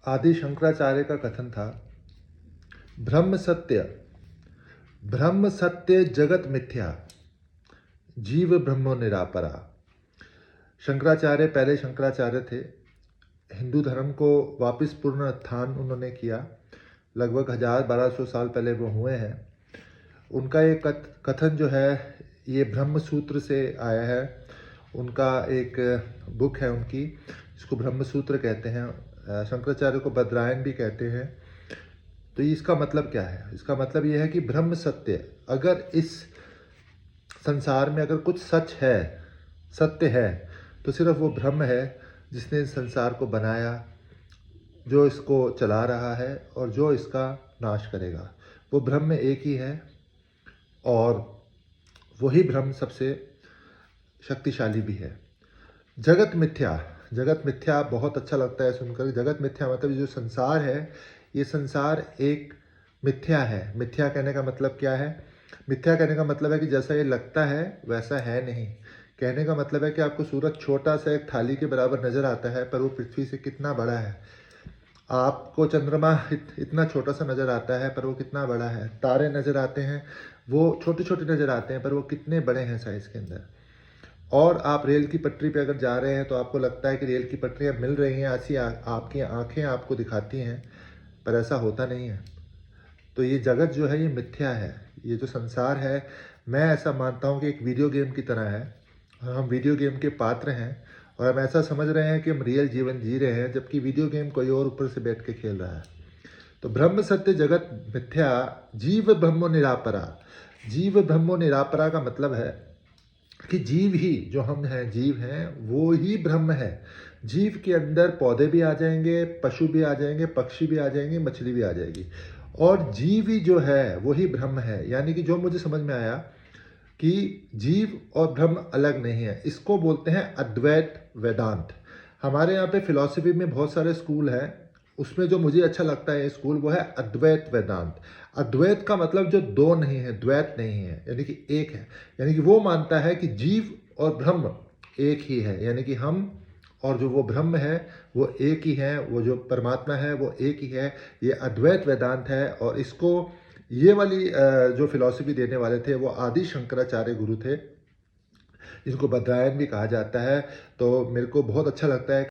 आदि शंकराचार्य का कथन था, ब्रह्म सत्य जगत मिथ्या, जीव ब्रह्मो निरापरा। शंकराचार्य पहले शंकराचार्य थे। हिंदू धर्म को वापस पुनरुत्थान उन्होंने किया। लगभग 1000-1200 साल पहले वो हुए हैं। उनका एक कथन जो है ये ब्रह्म सूत्र से आया है। उनका एक बुक है उनकी, जिसको ब्रह्म सूत्र कहते हैं। शंकराचार्य को बद्रायन भी कहते हैं। तो इसका मतलब क्या है? इसका मतलब ये है कि ब्रह्म सत्य, अगर इस संसार में अगर कुछ सत्य है तो सिर्फ वो ब्रह्म है, जिसने इस संसार को बनाया, जो इसको चला रहा है और जो इसका नाश करेगा। वो ब्रह्म एक ही है और वही ब्रह्म सबसे शक्तिशाली भी है। जगत मिथ्या बहुत अच्छा लगता है सुनकर। जगत मिथ्या मतलब जो संसार है, ये संसार एक मिथ्या है। मिथ्या कहने का मतलब क्या है? मिथ्या कहने का मतलब है कि जैसा ये लगता है वैसा है नहीं। कहने का मतलब है कि आपको सूरज छोटा सा एक थाली के बराबर नजर आता है, पर वो पृथ्वी से कितना बड़ा है। आपको चंद्रमा इतना छोटा सा नजर आता है, पर वो कितना बड़ा है। तारे नजर आते हैं, वो छोटे छोटे नजर आते हैं, पर वो कितने बड़े हैं साइज के अंदर। और आप रेल की पटरी पे अगर जा रहे हैं तो आपको लगता है कि रेल की पटरियाँ मिल रही हैं, ऐसी आपकी आंखें आपको दिखाती हैं, पर ऐसा होता नहीं है। तो ये जगत जो है ये मिथ्या है। ये जो संसार है, मैं ऐसा मानता हूँ कि एक वीडियो गेम की तरह है। हम वीडियो गेम के पात्र हैं और हम ऐसा समझ रहे हैं कि हम रियल जीवन जी रहे हैं, जबकि वीडियो गेम कोई और ऊपर से बैठ के खेल रहा है। तो ब्रह्म सत्य जगत मिथ्या, जीव ब्रह्मो निरापरा। जीव ब्रह्मो निरापरा का मतलब है कि जीव ही जो हम हैं, जीव हैं, वो ही ब्रह्म है। जीव के अंदर पौधे भी आ जाएंगे, पशु भी आ जाएंगे, पक्षी भी आ जाएंगे, मछली भी आ जाएगी, और जीव ही जो है वही ब्रह्म है। यानी कि जो मुझे समझ में आया कि जीव और ब्रह्म अलग नहीं है। इसको बोलते हैं अद्वैत वेदांत। हमारे यहाँ पे फिलॉसफी में बहुत सारे स्कूल हैं, उसमें जो मुझे अच्छा लगता है स्कूल, वो है अद्वैत वेदांत। अद्वैत का मतलब जो दो नहीं है, द्वैत नहीं है, यानी कि एक है। यानी कि वो मानता है कि जीव और ब्रह्म एक ही है, यानी कि हम और जो वो ब्रह्म है वो एक ही है, वो जो परमात्मा है वो एक ही है। ये अद्वैत वेदांत है। और इसको ये वाली जो फिलॉसफी देने वाले थे वो आदि शंकराचार्य गुरु थे, जिनको बद्रायन भी कहा जाता है। तो मेरे को बहुत अच्छा लगता है